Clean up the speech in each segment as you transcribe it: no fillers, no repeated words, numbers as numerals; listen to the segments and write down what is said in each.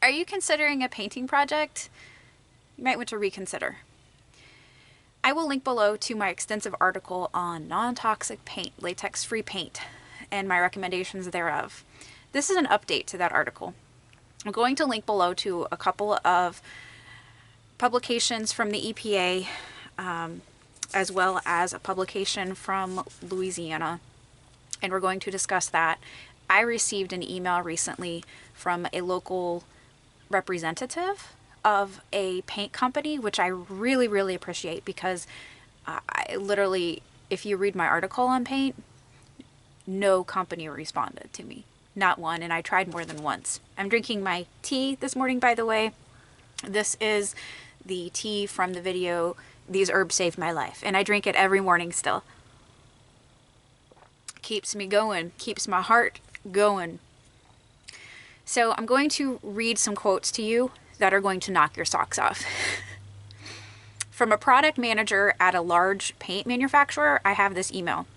Are you considering a painting project? You might want to reconsider. I will link below to my extensive article on non-toxic paint, latex-free paint, and my recommendations thereof. This is an update to that article. I'm going to link below to a couple of publications from the EPA, as well as a publication from Louisiana, and we're going to discuss that. I received an email recently from a local representative of a paint company, which I really, really appreciate, because I literally, if you read my article on paint, no company responded to me. Not one, and I tried more than once. I'm drinking my tea this morning, by the way. This is the tea from the video, These Herbs Saved My Life, and I drink it every morning still. Keeps me going, keeps my heart going. So I'm going to read some quotes to you that are going to knock your socks off. From a product manager at a large paint manufacturer, I have this email.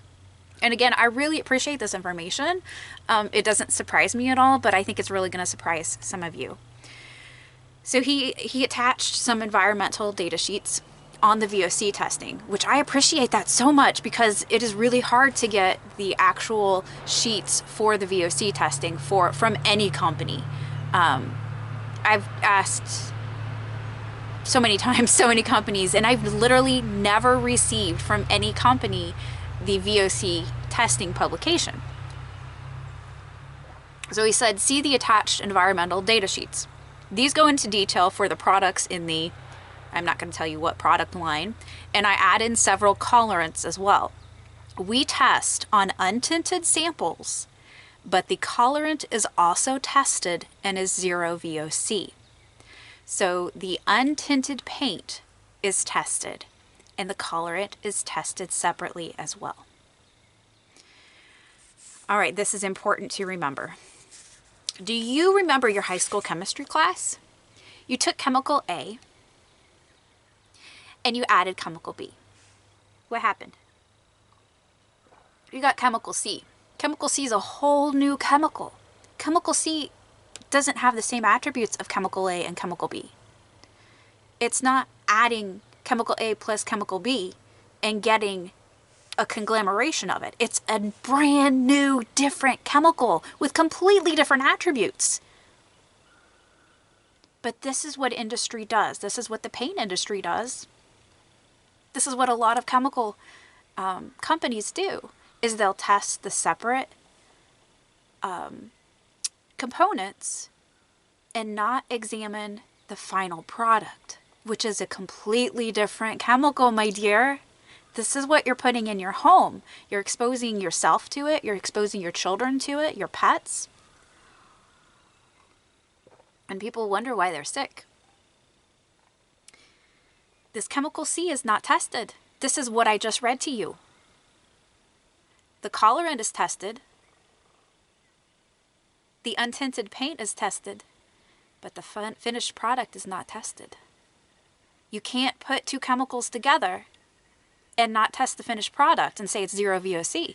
And again, I really appreciate this information. It doesn't surprise me at all, but I think it's really going to surprise some of you. So he attached some environmental data sheets on the VOC testing, which I appreciate that so much, because it is really hard to get the actual sheets for the VOC testing from any company. I've asked so many times, so many companies, and I've literally never received from any company the VOC testing publication. So he said, see the attached environmental data sheets. These go into detail for the products in the, I'm not going to tell you what product line, and I add in several colorants as well. We test on untinted samples, but the colorant is also tested and is 0 VOC. So the untinted paint is tested, and the colorant is tested separately as well. All right, this is important to remember. Do you remember your high school chemistry class? You took chemical A and you added chemical B. What happened? You got chemical C. Chemical C is a whole new chemical. Chemical C doesn't have the same attributes of chemical A and chemical B. It's not adding chemical A plus chemical B and getting a conglomeration of it. It's a brand new, different chemical with completely different attributes. But this is what industry does. This is what the paint industry does. This is what a lot of chemical companies do, is they'll test the separate components and not examine the final product, which is a completely different chemical, my dear. This is what you're putting in your home. You're exposing yourself to it. You're exposing your children to it, your pets. And people wonder why they're sick. This chemical C is not tested. This is what I just read to you. The colorant is tested. The untinted paint is tested. But the finished product is not tested. You can't put two chemicals together and not test the finished product and say it's 0 VOC.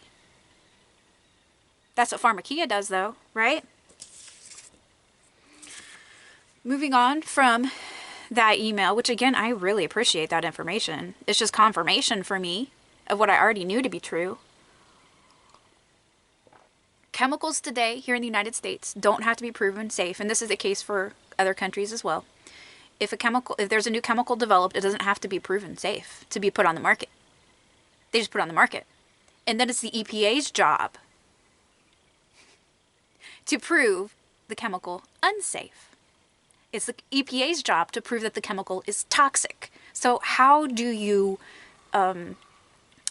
That's what Pharmacia does though, right? Moving on from that email, which again, I really appreciate that information. It's just confirmation for me of what I already knew to be true. Chemicals today here in the United States don't have to be proven safe, and this is the case for other countries as well. If there's a new chemical developed, it doesn't have to be proven safe to be put on the market. They just put it on the market. And then it's the EPA's job to prove the chemical unsafe. It's the EPA's job to prove that the chemical is toxic. So how do you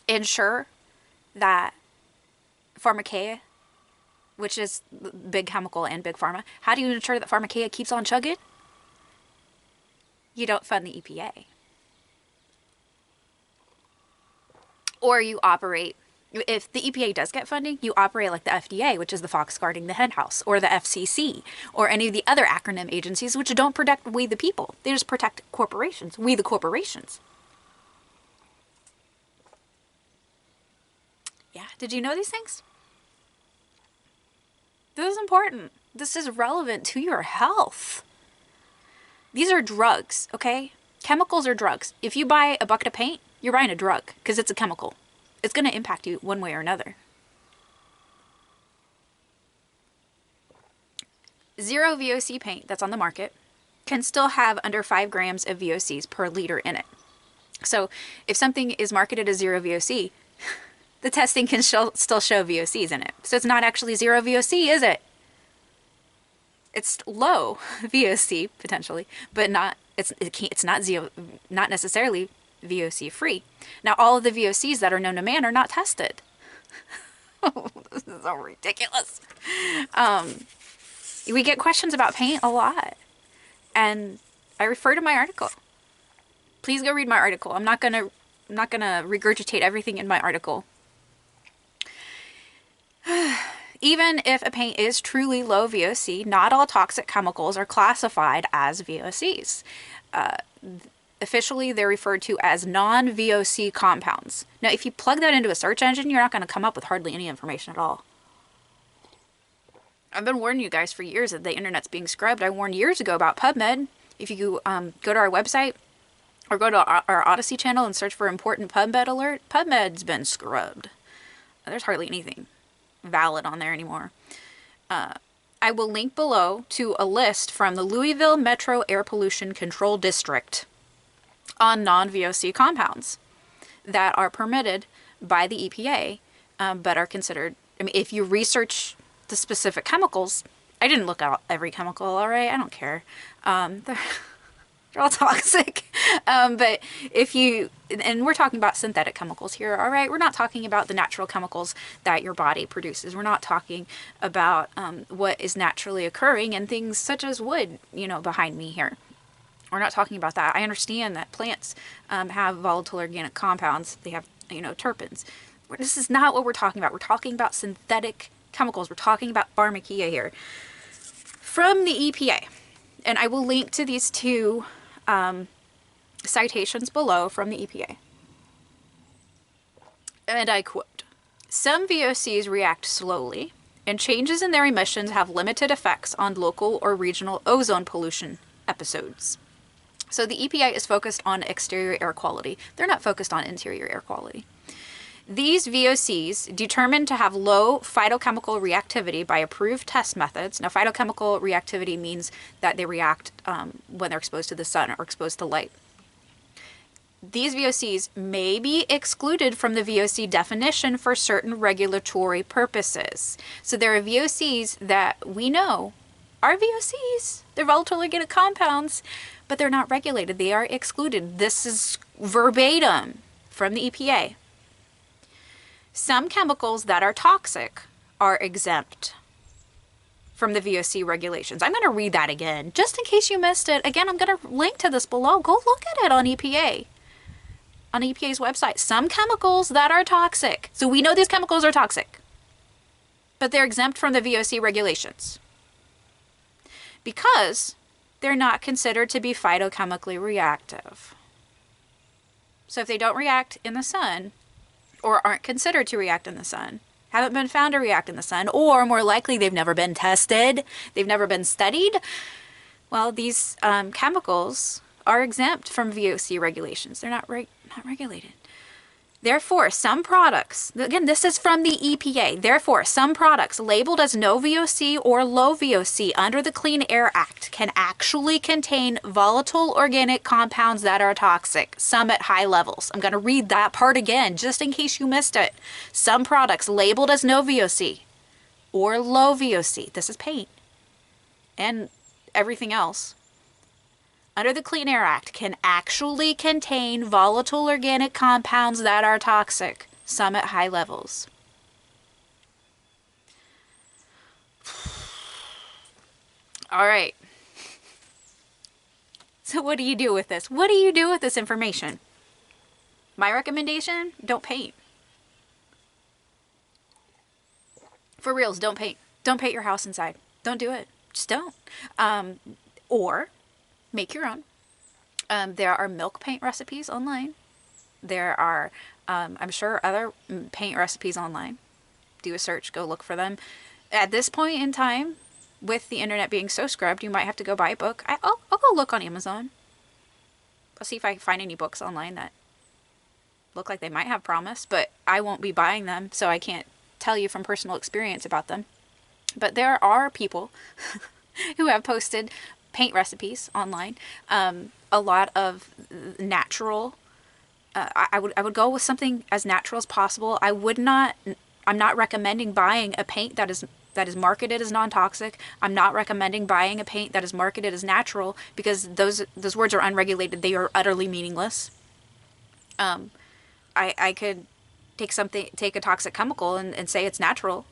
ensure that Pharmacia, which is big chemical and big pharma, how do you ensure that Pharmacia keeps on chugging? You don't fund the EPA. Or you operate, if the EPA does get funding, you operate like the FDA, which is the fox guarding the henhouse, or the FCC, or any of the other acronym agencies, which don't protect we the people. They just protect corporations, we the corporations. Yeah, did you know these things? This is important. This is relevant to your health. These are drugs, okay? Chemicals are drugs. If you buy a bucket of paint, you're buying a drug because it's a chemical. It's going to impact you one way or another. Zero VOC paint that's on the market can still have under 5 grams of VOCs per liter in it. So if something is marketed as zero VOC, the testing can still show VOCs in it. So it's not actually zero VOC, is it? It's low VOC potentially, but it's not necessarily VOC free. Now all of the VOCs that are known to man are not tested. This is so ridiculous. We get questions about paint a lot, and I refer to my article. Please go read my article. I'm not gonna regurgitate everything in my article. Even if a paint is truly low VOC, not all toxic chemicals are classified as VOCs. Officially, they're referred to as non-VOC compounds. Now, if you plug that into a search engine, you're not going to come up with hardly any information at all. I've been warning you guys for years that the internet's being scrubbed. I warned years ago about PubMed. If you go to our website or go to our Odyssey channel and search for important PubMed alert, PubMed's been scrubbed. There's hardly anything valid on there anymore. I will link below to a list from the Louisville Metro Air Pollution Control District on non-VOC compounds that are permitted by the EPA, but are considered, I mean, if you research the specific chemicals, I didn't look at every chemical, all right? I don't care. They're all toxic. But if you, and we're talking about synthetic chemicals here, all right? We're not talking about the natural chemicals that your body produces. We're not talking about what is naturally occurring in things such as wood, you know, behind me here. We're not talking about that. I understand that plants have volatile organic compounds. They have, you know, terpenes. This is not what we're talking about. We're talking about synthetic chemicals. We're talking about pharmacia here. From the EPA, and I will link to these two citations below from the EPA. And I quote, "Some VOCs react slowly, and changes in their emissions have limited effects on local or regional ozone pollution episodes." So the EPA is focused on exterior air quality. They're not focused on interior air quality. These VOCs, determined to have low phytochemical reactivity by approved test methods. Now, phytochemical reactivity means that they react when they're exposed to the sun or exposed to light. These VOCs may be excluded from the VOC definition for certain regulatory purposes. So there are VOCs that we know are VOCs. They're volatile organic compounds, but they're not regulated. They are excluded. This is verbatim from the EPA. Some chemicals that are toxic are exempt from the VOC regulations. I'm going to read that again, just in case you missed it. Again, I'm going to link to this below. Go look at it on EPA, on EPA's website. Some chemicals that are toxic. So we know these chemicals are toxic, but they're exempt from the VOC regulations because they're not considered to be phytochemically reactive. So if they don't react in the sun, or aren't considered to react in the sun, haven't been found to react in the sun, or more likely they've never been tested, they've never been studied, well, these chemicals are exempt from VOC regulations. They're not regulated. Therefore, some products, again, this is from the EPA, therefore, some products labeled as no VOC or low VOC under the Clean Air Act can actually contain volatile organic compounds that are toxic, some at high levels. I'm going to read that part again, just in case you missed it. Some products labeled as no VOC or low VOC, this is paint, and everything else, under the Clean Air Act can actually contain volatile organic compounds that are toxic, some at high levels. All right. So what do you do with this? What do you do with this information? My recommendation, don't paint. For reals, don't paint. Don't paint your house inside. Don't do it. Just don't. Or make your own. There are milk paint recipes online. There are, I'm sure, other paint recipes online. Do a search, go look for them. At this point in time, with the internet being so scrubbed, you might have to go buy a book. I'll go look on Amazon. I'll see if I can find any books online that look like they might have promise, but I won't be buying them, so I can't tell you from personal experience about them. But there are people who have posted paint recipes online. A lot of natural. I would go with something as natural as possible. I'm not recommending buying a paint that is marketed as non-toxic. I'm not recommending buying a paint that is marketed as natural, because those words are unregulated. They are utterly meaningless. I could take a toxic chemical and say it's natural,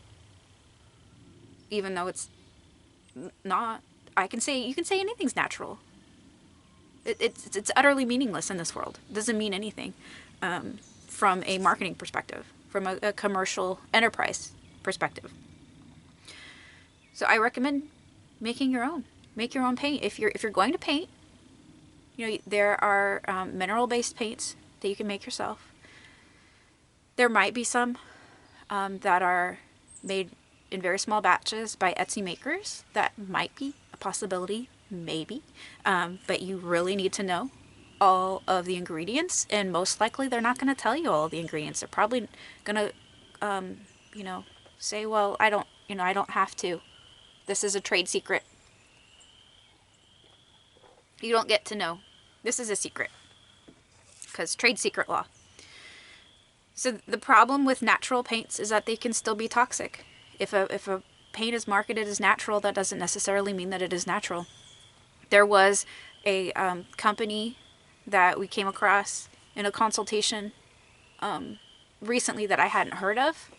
even though it's not. You can say anything's natural. It's utterly meaningless in this world. It doesn't mean anything from a marketing perspective, from a commercial enterprise perspective. So I recommend making your own. Make your own paint. If you're going to paint, there are mineral-based paints that you can make yourself. There might be some that are made in very small batches by Etsy makers. That might be a possibility, maybe. But you really need to know all of the ingredients, and most likely they're not going to tell you all of the ingredients. They're probably going to, say, well, I don't have to. This is a trade secret. You don't get to know. This is a secret. Because trade secret law. So the problem with natural paints is that they can still be toxic. If a paint is marketed as natural, that doesn't necessarily mean that it is natural. There was a company that we came across in a consultation recently that I hadn't heard of,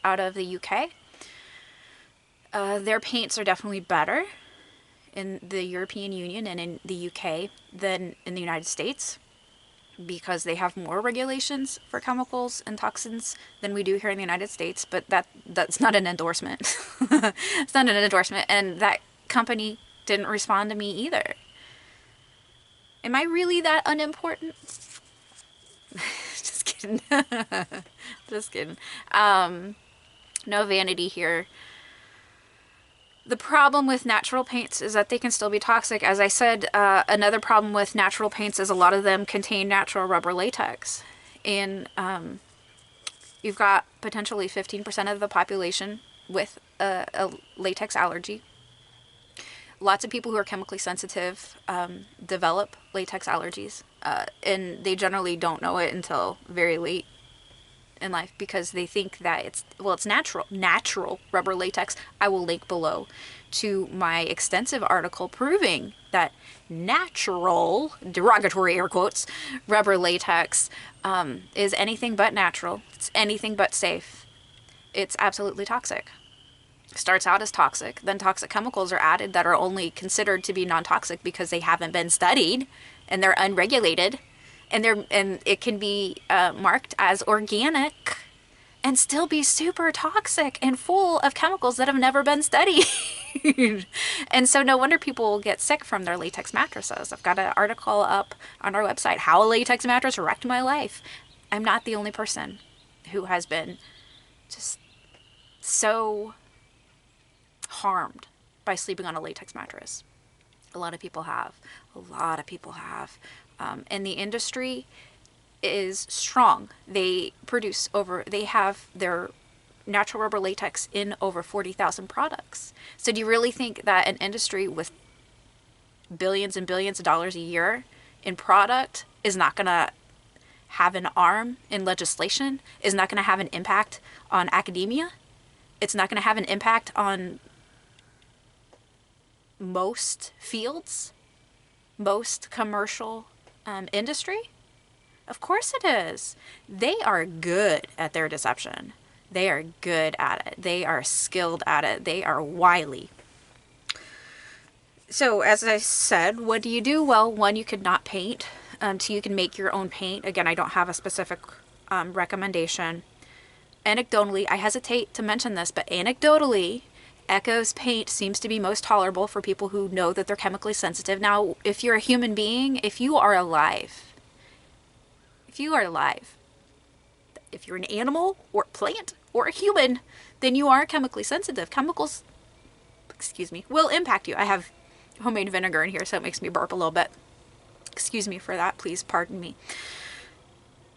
out of the UK. Their paints are definitely better in the European Union and in the UK than in the United States, because they have more regulations for chemicals and toxins than we do here in the United States. But that's not an endorsement. It's not an endorsement. And that company didn't respond to me either. Am I really that unimportant? Just kidding. Just kidding. No vanity here. The problem with natural paints is that they can still be toxic. As I said, another problem with natural paints is a lot of them contain natural rubber latex. And you've got potentially 15% of the population with a latex allergy. Lots of people who are chemically sensitive develop latex allergies. And they generally don't know it until very late in life, because they think that it's natural rubber latex. I will link below to my extensive article proving that natural, derogatory air quotes, rubber latex is anything but natural. It's anything but safe. It's absolutely toxic. Starts out as toxic, then toxic chemicals are added that are only considered to be non-toxic because they haven't been studied and they're unregulated. And it can be marked as organic and still be super toxic and full of chemicals that have never been studied. And so no wonder people will get sick from their latex mattresses. I've got an article up on our website, How a Latex Mattress Wrecked My Life. I'm not the only person who has been just so harmed by sleeping on a latex mattress. A lot of people have. And the industry is strong. They have their natural rubber latex in over 40,000 products. So do you really think that an industry with billions and billions of dollars a year in product is not going to have an arm in legislation, is not going to have an impact on academia? It's not going to have an impact on most fields, most commercial industry? Of course it is. They are good at their deception. They are good at it. They are skilled at it. They are wily. So as I said, what do you do? Well, one, you could not paint. Two, you can make your own paint. Again, I don't have a specific recommendation. Anecdotally, I hesitate to mention this, but anecdotally, Echo's paint seems to be most tolerable for people who know that they're chemically sensitive. Now, if you're a human being, if you are alive, if you're an animal or a plant or a human, then you are chemically sensitive. Chemicals excuse me, will impact you. I have homemade vinegar in here, so it makes me burp a little bit. Excuse me for that, please pardon me.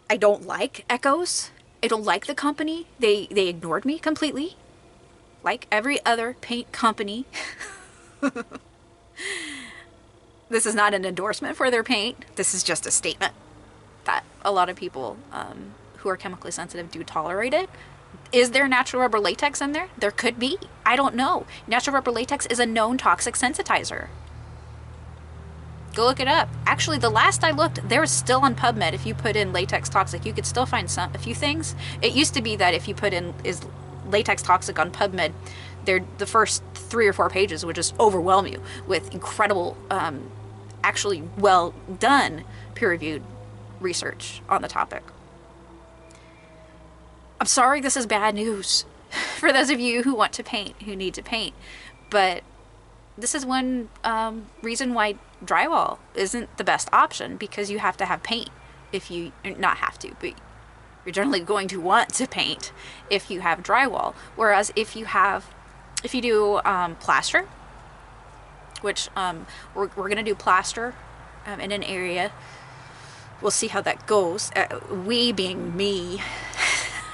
I don't like Echoes. I don't like the company. They ignored me completely. Like every other paint company. This is not an endorsement for their paint. This is just a statement that a lot of people who are chemically sensitive do tolerate it. Is there natural rubber latex in there? There could be. I don't know. Natural rubber latex is a known toxic sensitizer. Go look it up. Actually, the last I looked, there was still on PubMed, if you put in latex toxic, you could still find a few things. It used to be that if you put in is latex toxic on PubMed, the first 3 or 4 pages would just overwhelm you with incredible, actually well done peer-reviewed research on the topic. I'm sorry this is bad news for those of you who want to paint, who need to paint, but this is one reason why drywall isn't the best option, because you have to have paint if you, not have to, but you're generally going to want to paint if you have drywall. Whereas if you do plaster, which we're going to do plaster in an area, we'll see how that goes. We being me,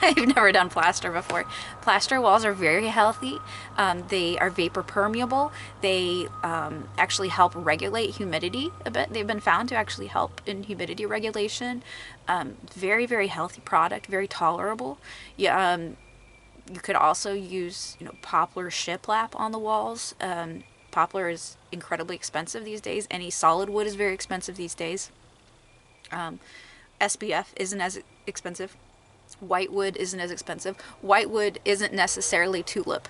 I've never done plaster before. Plaster walls are very healthy. They are vapor permeable. They actually help regulate humidity a bit. They've been found to actually help in humidity regulation. Very, very healthy product, very tolerable. Yeah, you could also use, poplar shiplap on the walls. Poplar is incredibly expensive these days. Any solid wood is very expensive these days. SPF isn't as expensive. Whitewood isn't as expensive. Whitewood isn't necessarily tulip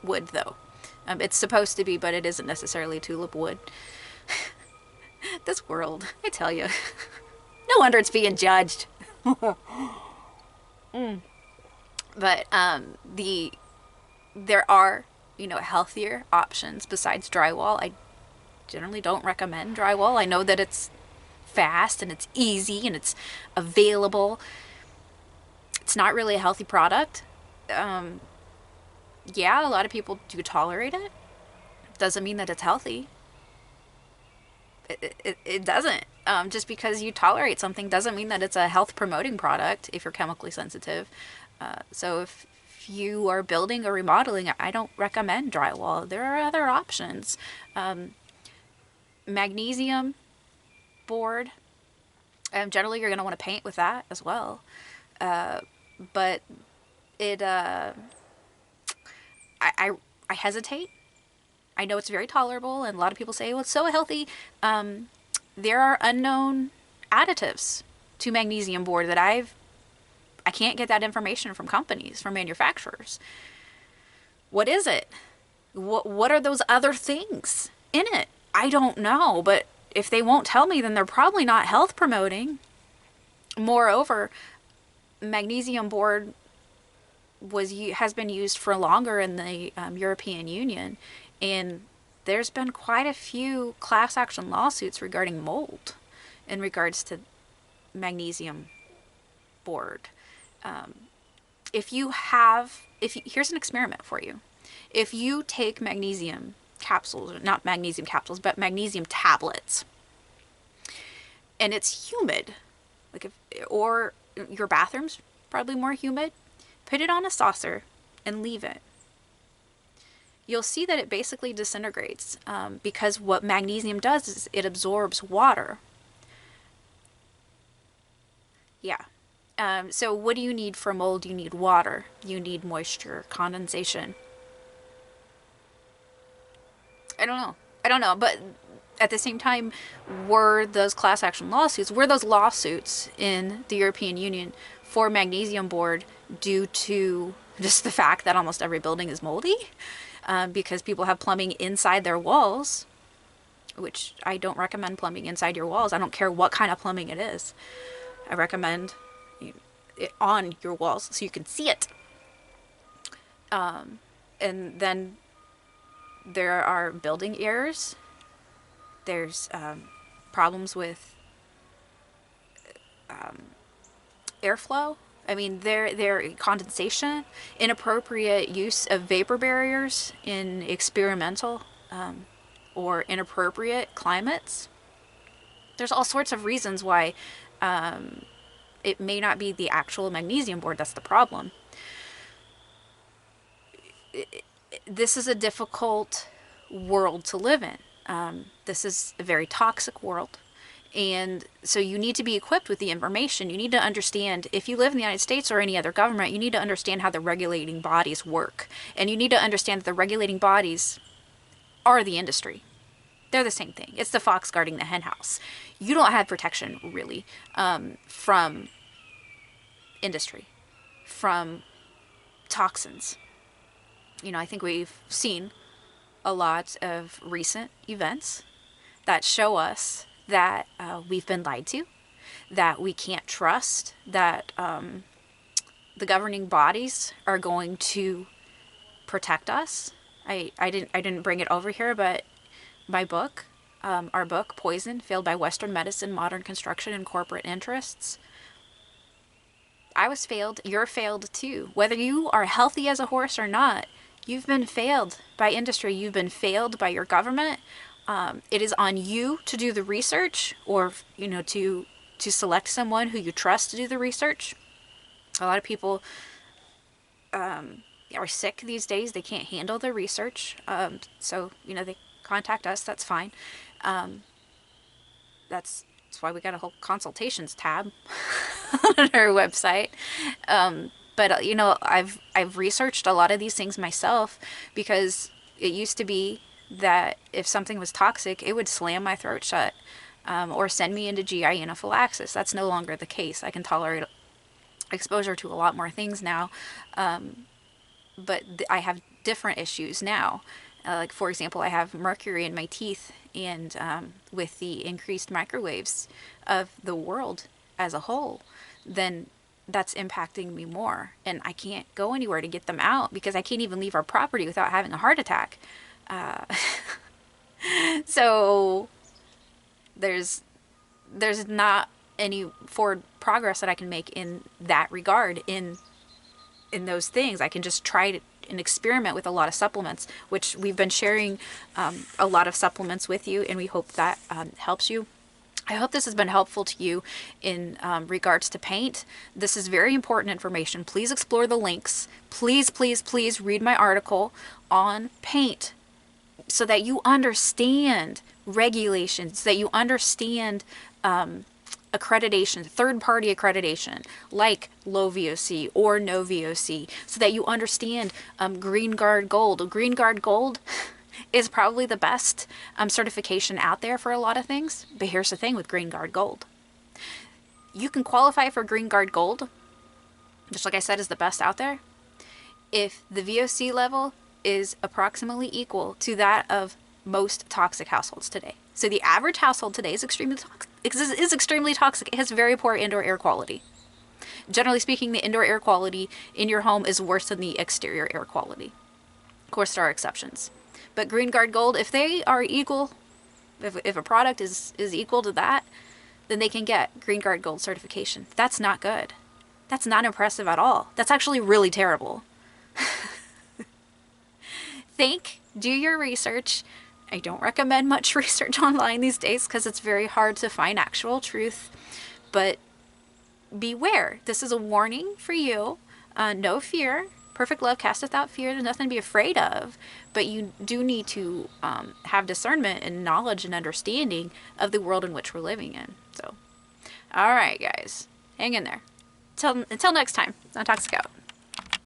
wood, though. It's supposed to be, but it isn't necessarily tulip wood. This world, I tell you. No wonder it's being judged. But there are, healthier options besides drywall. I generally don't recommend drywall. I know that it's fast and it's easy and it's available. It's not really a healthy product. Yeah, a lot of people do tolerate it. Doesn't mean that it's healthy. It doesn't. Just because you tolerate something doesn't mean that it's a health promoting product if you're chemically sensitive. So if you are building or remodeling, I don't recommend drywall. There are other options. Magnesium board. Generally, you're going to want to paint with that as well. But I hesitate. I know it's very tolerable, and a lot of people say, well, it's so healthy. There are unknown additives to magnesium board that I can't get that information from companies, from manufacturers. What is it? What are those other things in it? I don't know, but if they won't tell me, then they're probably not health promoting. Moreover, magnesium board has been used for longer in the European Union, and there's been quite a few class action lawsuits regarding mold in regards to magnesium board. Here's an experiment for you. If you take magnesium capsules, not magnesium capsules, but magnesium tablets, and it's humid, or your bathroom's probably more humid, put it on a saucer and leave it. You'll see that it basically disintegrates because what magnesium does is it absorbs water. Yeah. So what do you need for mold? You need water. You need moisture, condensation. I don't know. But at the same time, were those lawsuits in the European Union for magnesium board due to just the fact that almost every building is moldy? Because people have plumbing inside their walls, which I don't recommend plumbing inside your walls. I don't care what kind of plumbing it is. I recommend it on your walls so you can see it. And then there are building errors. There's problems with airflow I mean, their condensation, inappropriate use of vapor barriers in experimental or inappropriate climates. There's all sorts of reasons why it may not be the actual magnesium board that's the problem. This is a difficult world to live in. This is a very toxic world. And so you need to be equipped with the information. You need to understand, if you live in the United States or any other government, you need to understand how the regulating bodies work. And you need to understand that the regulating bodies are the industry. They're the same thing. It's the fox guarding the hen house. You don't have protection, really, from industry, from toxins. You know, I think we've seen a lot of recent events that show us that we've been lied to, that we can't trust, that the governing bodies are going to protect us. I didn't bring it over here, but my book, our book, Poison, Failed by Western Medicine, Modern Construction, and Corporate Interests. I was failed. You're failed too. Whether you are healthy as a horse or not, you've been failed by industry. You've been failed by your government. It is on you to do the research, or, you know, to select someone who you trust to do the research. A lot of people are sick these days. They can't handle the research. So, you know, they contact us. That's fine. That's why we got a whole consultations tab on our website. But you know, I've researched a lot of these things myself, because it used to be that if something was toxic, it would slam my throat shut, or send me into GI anaphylaxis. That's no longer the case. I can tolerate exposure to a lot more things now, but I have different issues now. Like, for example, I have mercury in my teeth, and with the increased microwaves of the world as a whole, then that's impacting me more. And I can't go anywhere to get them out, because I can't even leave our property without having a heart attack. So there's not any forward progress that I can make in that regard, in those things. I can just try and experiment with a lot of supplements, which we've been sharing a lot of supplements with you, and we hope that helps you. I hope this has been helpful to you in regards to paint. This is very important information. Please explore the links. Please, please, please read my article on paint, so that you understand regulations, that you understand accreditation, third-party accreditation, like low VOC or no VOC, so that you understand Greenguard Gold. Greenguard Gold is probably the best certification out there for a lot of things. But here's the thing with Greenguard Gold. You can qualify for Greenguard Gold, which, like I said, is the best out there, if the VOC level is approximately equal to that of most toxic households today. So the average household today is extremely toxic. It has very poor indoor air quality. Generally speaking, the indoor air quality in your home is worse than the exterior air quality. Of course, there are exceptions. But Greenguard Gold, if they are equal, if a product is equal to that, then they can get Greenguard Gold certification. That's not good. That's not impressive at all. That's actually really terrible. Do your research. I don't recommend much research online these days, because it's very hard to find actual truth. But beware. This is a warning for you. No fear. Perfect love casteth out fear. There's nothing to be afraid of. But you do need to have discernment and knowledge and understanding of the world in which we're living in. So, all right, guys. Hang in there. Until next time. I'm Toxic out.